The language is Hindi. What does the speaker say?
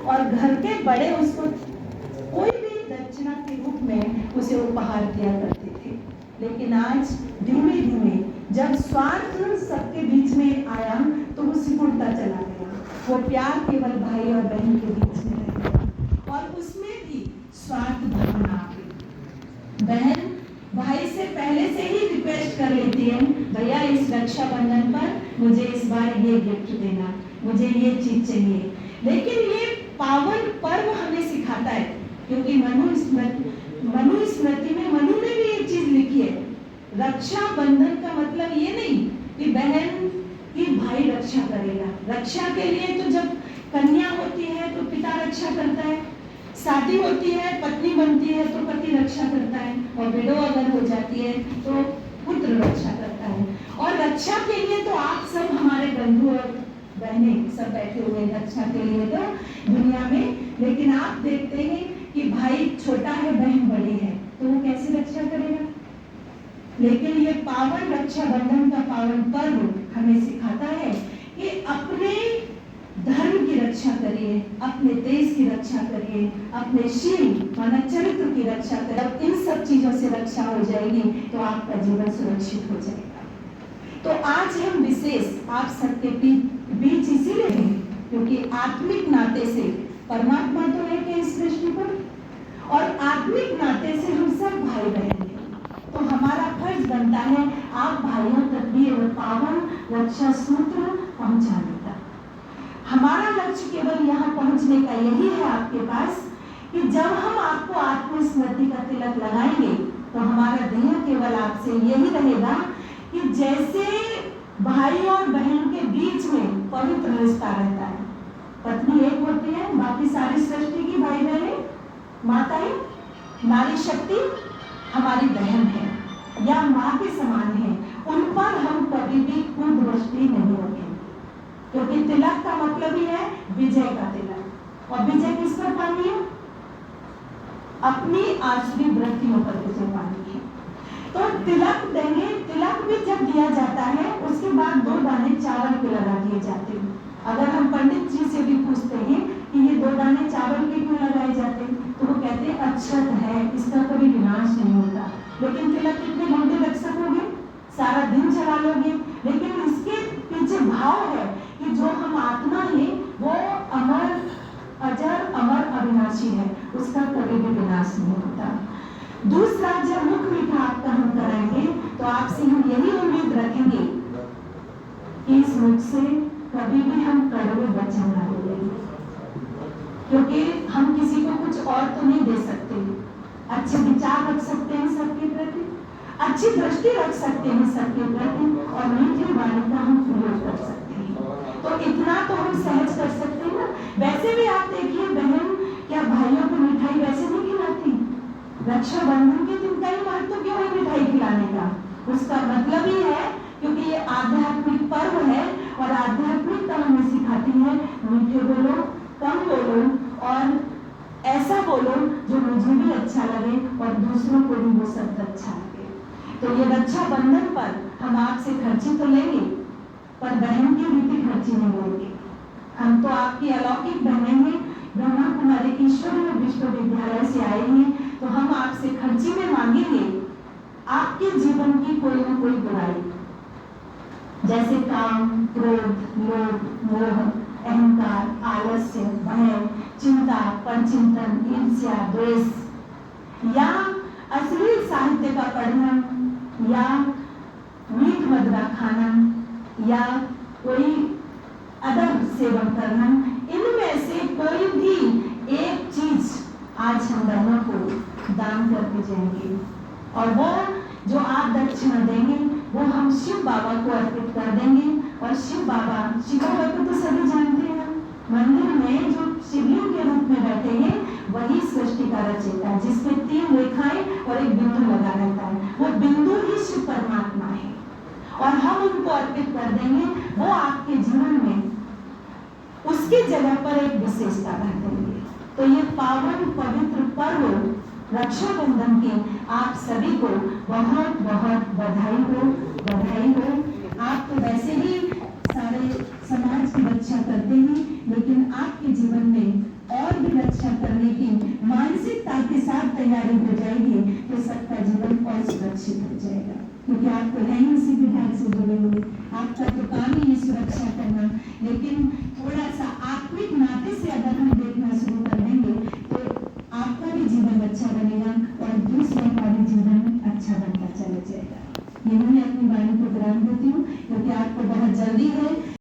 और घर के बड़े उसको कोई भी दक्षिणा के रूप में उसे उपहार दिया करते थे। लेकिन आज धीमे धीमे जब स्वार्थ सबके बीच में आया तो वो सिकुड़ता चला गया। वो प्यार केवल भाई और बहन के बीच में रह गया और उसमें भी स्वार्थ भावना आ गई। बहन भाई से पहले से ही रिक्वेस्ट कर लेती है, भैया इस रक्षाबंधन पर मुझे इस बार ये गिफ्ट देना, मुझे ये चीज चाहिए। लेकिन ये पावन पर्व हमें सिखाता है, क्योंकि मनु स्मृति में मनु ने भी एक चीज लिखी है, रक्षाबंधन का मतलब ये नहीं कि बहन की भाई रक्षा करेगा। रक्षा के लिए तो जब कन्या होती है तो पिता रक्षा करता है, शादी होती है पत्नी बनती है तो पति रक्षा करता है, और विडो अगर हो जाती है तो पुत्र रक्षा करता है। और रक्षा के लिए तो आप सब हमारे बंधु और बहने सब बैठे हुए हैं रक्षा के लिए तो दुनिया में। लेकिन आप देखते हैं कि भाई छोटा है बहन बड़ी है तो वो कैसे रक्षा करेगा। लेकिन ये पावन रक्षाबंधन का पावन पर्व हमें सिखाता है कि अपने धर्म की रक्षा करिए, अपने देश की रक्षा करिए, अपने शील माना चरित्र की रक्षा करिए। इन सब चीजों से रक्षा हो जाएगी तो आपका जीवन सुरक्षित हो जाएगा। तो आज हम विशेष आप सबके बीच इसीलिए हैं क्योंकि आत्मिक नाते से परमात्मा तो है कि इस सृष्टि पर, और आत्मिक नाते से हम सब भाई बहन हैं। तो हमारा फर्ज बनता है आप भाइयों तक भी पावन रक्षा सूत्र पहुंचाने का। हमारा लक्ष्य केवल यहाँ पहुंचने का यही है आपके पास कि जब हम आपको आत्मस्मृति का तिलक लगाएंगे तो हमारा ध्येय केवल आपसे यही रहेगा कि जैसे भाई और बहन के बीच में पवित्र रिश्ता रहता है, पत्नी एक होती है, बाकी सारी सृष्टि की भाई बहनें माताएं, नारी शक्ति हमारी बहन है या माँ के समान है, उन पर हम कभी भी कुदृष्टि नहीं रखेंगे। क्योंकि तिलक का मतलब ही है विजय का तिलक, और विजय किस पर पानी है? अपनी आसुरी वृत्तियों पर विजय पानी है। तो तिलक देंगे, तिलक भी जब दिया जाता है उसके बाद 2 दाने चावल के लगा दिए जाते हैं। अगर हम पंडित जी से भी पूछते हैं कि ये 2 दाने चावल के क्यों लगाए जाते हैं तो वो कहते हैं अक्षत है, इसका कभी विनाश नहीं होता। लेकिन तिलक कितने घंटे रख सकोगे? सारा दिन चला लोगे। लेकिन इसके पीछे भाव है कि जो हम आत्मा है वो अमर, अजर, अमर, अविनाशी है, उसका कभी भी विनाश नहीं होता। दूसरा, जब मुख मीठा आपका हम कराएंगे तो आपसे हम यही उम्मीद रखेंगे कि इस मुख से कभी भी हम कड़वे वचन ना बोलेंगे, क्योंकि हम किसी को कुछ और तो नहीं दे सकते। अच्छे विचार रख सकते हैं सबके प्रति, अच्छी दृष्टि रख सकते हैं सबके प्रति, और मीठी वाणी का हम प्रयोग कर सकते हैं। तो इतना तो हम सहज कर सकते हैं ना। वैसे भी आप देखिए बहन क्या भाइयों को मिठाई वैसे नहीं खिलाती? रक्षाबंधन के दिन का ही महत्व क्यों है मिठाई खिलाने का? उसका मतलब ही है क्योंकि ये आध्यात्मिक पर्व है, और आध्यात्मिकता हमें सिखाती है मीठे बोलो, कम बोलो, और ऐसा बोलो जो मुझे भी अच्छा लगे और दूसरों को भी वो शब्द अच्छा लगे। तो ये रक्षाबंधन पर हम आपसे खर्ची तो लेंगे पर बहन की रीति खर्ची नहीं लेंगे। हम तो आपकी अलौकिक बहनें हैं, ब्रह्मा कुमारी ईश्वरीय विश्वविद्यालय से आई हैं, तो हम आपसे खर्ची में मांगेंगे आपके जीवन की कोई न कोई बुराई, जैसे काम, क्रोध, लोभ, मोह, अहंकार, आलस्य, भय, चिंता, परचिंतन, ईर्ष्या, द्वेष, या अश्लील साहित्य का पढ़ना, या मीठ मदिरा खाना, या कोई अदब सेवन करना, इनमें से कोई भी एक चीज आज हम बहनों को दान करके जाएंगे, और वो जो आप दक्षिणा देंगे वो हम शिव बाबा को अर्पित कर देंगे। और शिव बाबा को तो सभी जानते हैं, मंदिर में जो शिवलिंग के रूप में बैठे हैं वही सृष्टि का रचयिता है, जिसमें 3 रेखाएं और एक बिंदु लगा रहता है, वो बिंदु ही शिव परमात्मा है, और हम उनको अर्पित कर देंगे। वो आपके जीवन में उसकी जगह पर एक विशेषता रख देंगे। तो ये पावन पवित्र पर्व रक्षाबंधन के आप सभी को बहुत बहुत बधाई हो, बधाई हो। आप तो वैसे ही सारे समाज की रक्षा करते हैं, लेकिन आपके जीवन में और सुरक्षा करने की मानसिकता के साथ तैयारी हो जाएगी तो सबका जीवन और सुरक्षित हो जाएगा, क्योंकि आप तो है ही उसी विभाग से जुड़े हुए, आपका तो काम ही है सुरक्षा करना। लेकिन थोड़ा सा आत्मिक नाते से अगर हम देखना शुरू कर देंगे तो आपका भी जीवन अच्छा बनेगा और दूसरों का भी जीवन अच्छा बनता चला जाएगा। ये मैं अपनी वाणी को विराम देती हूँ, क्योंकि आपको बहुत जल्दी है।